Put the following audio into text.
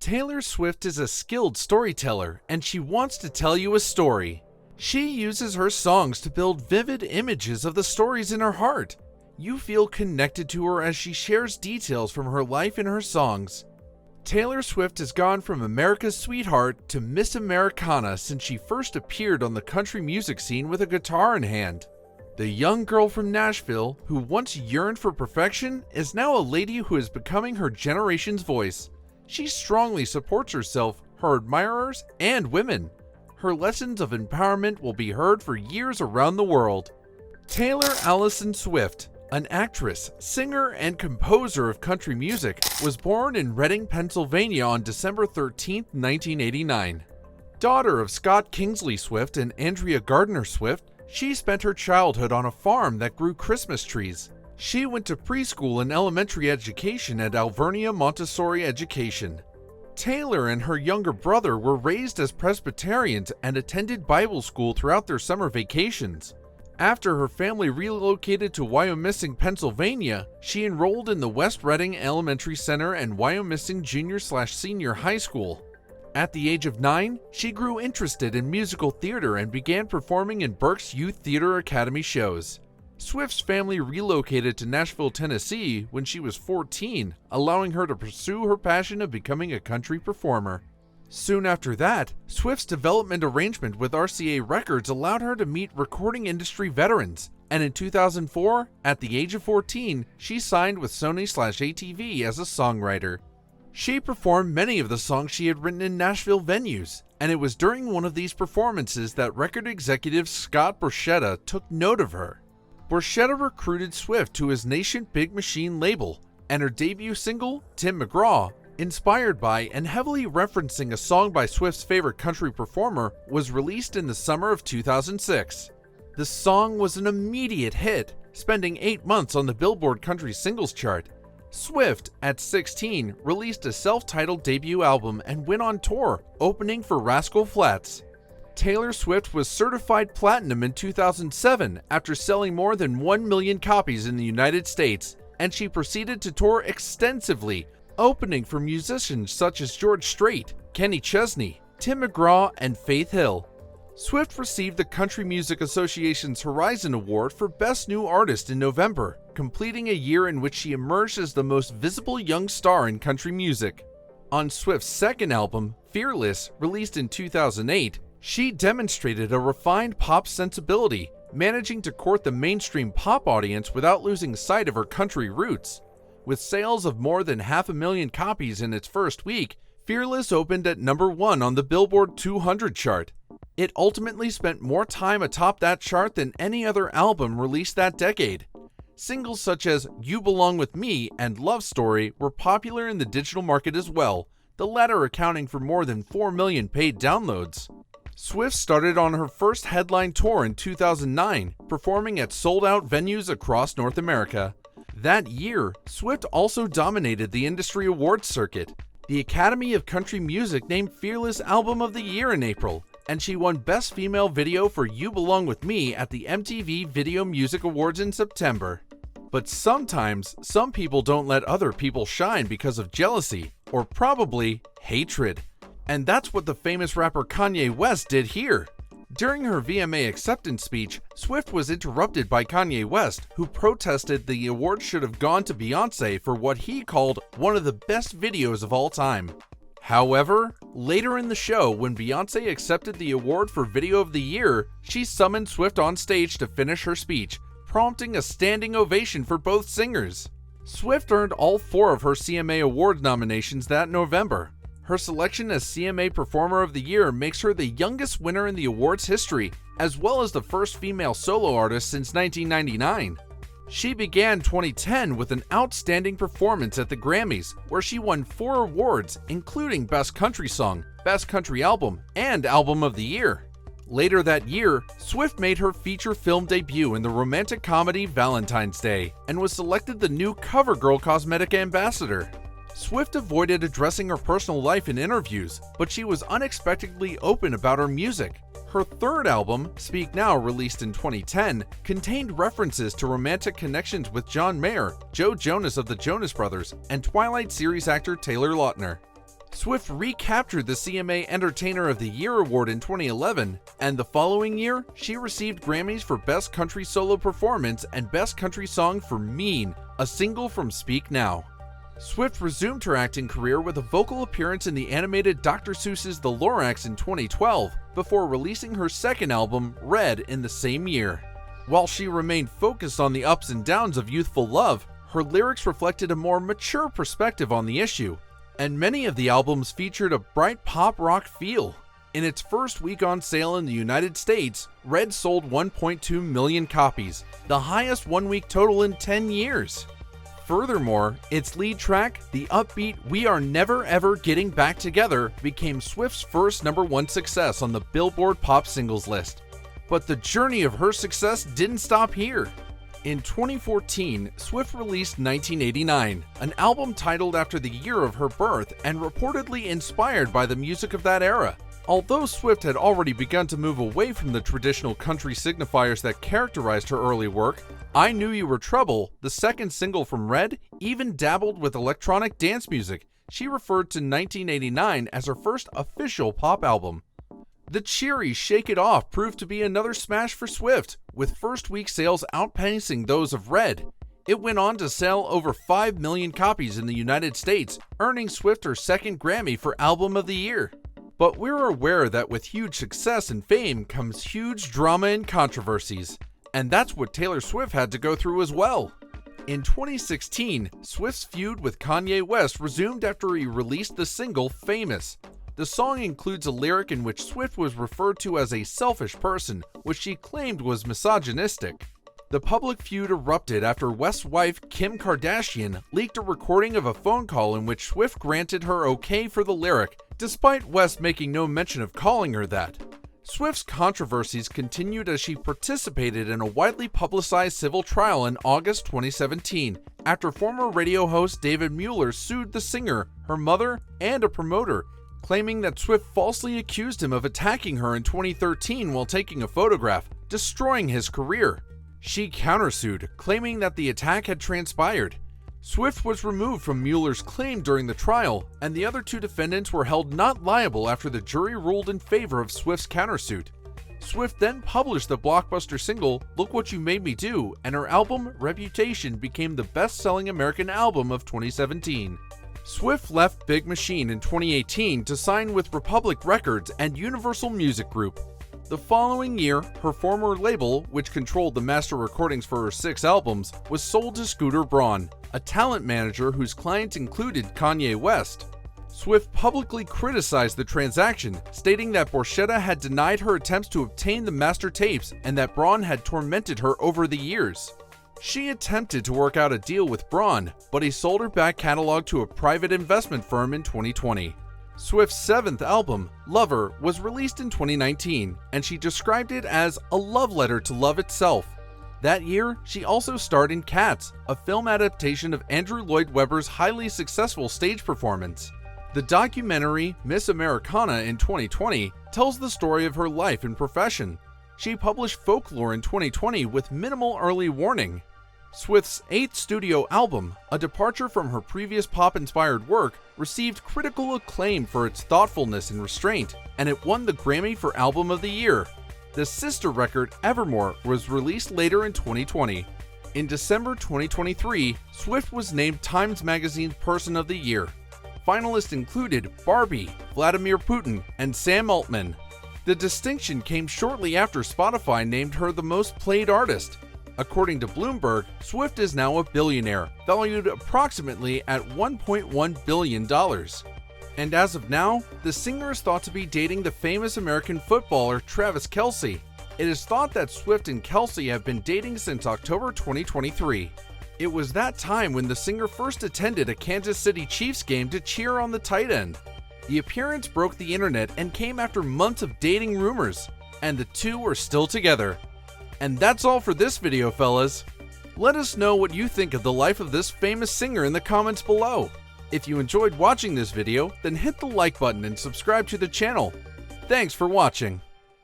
Taylor Swift is a skilled storyteller, and she wants to tell you a story. She uses her songs to build vivid images of the stories in her heart. You feel connected to her as she shares details from her life in her songs. Taylor Swift has gone from America's sweetheart to Miss Americana since she first appeared on the country music scene with a guitar in hand. The young girl from Nashville, who once yearned for perfection, is now a lady who is becoming her generation's voice. She strongly supports herself, her admirers, and women. Her lessons of empowerment will be heard for years around the world. Taylor Allison Swift, an actress, singer, and composer of country music, was born in Reading, Pennsylvania on December 13, 1989. Daughter of Scott Kingsley Swift and Andrea Gardner Swift, she spent her childhood on a farm that grew Christmas trees. She went to preschool and elementary education at Alvernia Montessori Education. Taylor and her younger brother were raised as Presbyterians and attended Bible school throughout their summer vacations. After her family relocated to Wyomissing, Pennsylvania, she enrolled in the West Reading Elementary Center and Wyomissing Junior/Senior High School. At the age of 9, she grew interested in musical theater and began performing in Berks Youth Theater Academy shows. Swift's family relocated to Nashville, Tennessee when she was 14, allowing her to pursue her passion of becoming a country performer. Soon after that, Swift's development arrangement with RCA Records allowed her to meet recording industry veterans, and in 2004, at the age of 14, she signed with Sony/ATV as a songwriter. She performed many of the songs she had written in Nashville venues, and it was during one of these performances that record executive Scott Borchetta took note of her. Borchetta recruited Swift to his nascent Big Machine label, and her debut single, Tim McGraw, inspired by and heavily referencing a song by Swift's favorite country performer, was released in the summer of 2006. The song was an immediate hit, spending 8 months on the Billboard Country Singles Chart. Swift, at 16, released a self-titled debut album and went on tour, opening for Rascal Flatts. Taylor Swift was certified platinum in 2007 after selling more than 1 million copies in the United States, and she proceeded to tour extensively, opening for musicians such as George Strait, Kenny Chesney, Tim McGraw, and Faith Hill. Swift received the Country Music Association's Horizon Award for Best New Artist in November, completing a year in which she emerged as the most visible young star in country music. On Swift's second album, Fearless, released in 2008, she demonstrated a refined pop sensibility, managing to court the mainstream pop audience without losing sight of her country roots. With sales of more than 500,000 copies in its first week, Fearless opened at number 1 on the Billboard 200 chart. It ultimately spent more time atop that chart than any other album released that decade. Singles such as You Belong With Me and Love Story were popular in the digital market as well, the latter accounting for more than 4 million paid downloads. Swift started on her first headline tour in 2009, performing at sold-out venues across North America. That year, Swift also dominated the industry awards circuit. The Academy of Country Music named Fearless Album of the Year in April, and she won Best Female Video for You Belong With Me at the MTV Video Music Awards in September. But sometimes, some people don't let other people shine because of jealousy, or probably hatred. And that's what the famous rapper Kayne West did here. During her VMA acceptance speech, Swift was interrupted by Kayne West, who protested the award should have gone to Beyoncé for what he called one of the best videos of all time. However, later in the show, when Beyoncé accepted the award for Video of the Year, she summoned Swift on stage to finish her speech, prompting a standing ovation for both singers. Swift earned all 4 of her CMA Awards nominations that November. Her selection as CMA Performer of the Year makes her the youngest winner in the awards history, as well as the first female solo artist since 1999. She began 2010 with an outstanding performance at the Grammys, where she won 4 awards, including Best Country Song, Best Country Album, and Album of the Year. Later that year, Swift made her feature film debut in the romantic comedy Valentine's Day, and was selected the new CoverGirl cosmetic ambassador. Swift avoided addressing her personal life in interviews, but she was unexpectedly open about her music. Her third album, Speak Now, released in 2010, contained references to romantic connections with John Mayer, Joe Jonas of the Jonas Brothers, and Twilight series actor Taylor Lautner. Swift recaptured the CMA Entertainer of the Year award in 2011, and the following year, she received Grammys for Best Country Solo Performance and Best Country Song for Mean, a single from Speak Now. Swift resumed her acting career with a vocal appearance in the animated Dr. Seuss's The Lorax in 2012, before releasing her second album, Red, in the same year. While she remained focused on the ups and downs of youthful love, her lyrics reflected a more mature perspective on the issue, and many of the albums featured a bright pop rock feel. In its first week on sale in the United States, Red sold 1.2 million copies, the highest one-week total in 10 years. Furthermore, its lead track, the upbeat We Are Never Ever Getting Back Together, became Swift's first #1 success on the Billboard Pop Singles list. But the journey of her success didn't stop here. In 2014, Swift released 1989, an album titled after the year of her birth and reportedly inspired by the music of that era. Although Swift had already begun to move away from the traditional country signifiers that characterized her early work, I Knew You Were Trouble, the second single from Red, even dabbled with electronic dance music. She referred to 1989 as her first official pop album. The cheery Shake It Off proved to be another smash for Swift, with first-week sales outpacing those of Red. It went on to sell over 5 million copies in the United States, earning Swift her second Grammy for Album of the Year. But we're aware that with huge success and fame comes huge drama and controversies, and that's what Taylor Swift had to go through as well. In 2016, Swift's feud with Kanye West resumed after he released the single Famous. The song includes a lyric in which Swift was referred to as a selfish person, which she claimed was misogynistic. The public feud erupted after West's wife, Kim Kardashian, leaked a recording of a phone call in which Swift granted her okay for the lyric, despite West making no mention of calling her that. Swift's controversies continued as she participated in a widely publicized civil trial in August 2017, after former radio host David Mueller sued the singer, her mother, and a promoter, claiming that Swift falsely accused him of attacking her in 2013 while taking a photograph, destroying his career. She countersued, claiming that the attack had transpired. Swift was removed from Mueller's claim during the trial, and the other two defendants were held not liable after the jury ruled in favor of Swift's countersuit. Swift then published the blockbuster single Look What You Made Me Do, and her album Reputation became the best-selling American album of 2017. Swift left Big Machine in 2018 to sign with Republic Records and Universal Music Group. The following year, her former label, which controlled the master recordings for her 6 albums, was sold to Scooter Braun, a talent manager whose clients included Kanye West. Swift publicly criticized the transaction, stating that Borchetta had denied her attempts to obtain the master tapes and that Braun had tormented her over the years. She attempted to work out a deal with Braun, but he sold her back catalog to a private investment firm in 2020. Swift's 7th album, Lover, was released in 2019, and she described it as a love letter to love itself. That year, she also starred in Cats, a film adaptation of Andrew Lloyd Webber's highly successful stage performance. The documentary Miss Americana in 2020 tells the story of her life and profession. She published Folklore in 2020 with minimal early warning. Swift's 8th studio album, a departure from her previous pop-inspired work, received critical acclaim for its thoughtfulness and restraint, and it won the Grammy for Album of the Year. The sister record, Evermore, was released later in 2020. In December 2023, Swift was named Times Magazine's Person of the Year. Finalists included Barbie, Vladimir Putin, and Sam Altman. The distinction came shortly after Spotify named her the most played artist. According to Bloomberg, Swift is now a billionaire, valued approximately at $1.1 billion. And as of now, the singer is thought to be dating the famous American footballer Travis Kelce. It is thought that Swift and Kelce have been dating since October 2023. It was that time when the singer first attended a Kansas City Chiefs game to cheer on the tight end. The appearance broke the internet and came after months of dating rumors, and the two are still together. And that's all for this video, fellas. Let us know what you think of the life of this famous singer in the comments below. If you enjoyed watching this video, then hit the like button and subscribe to the channel. Thanks for watching.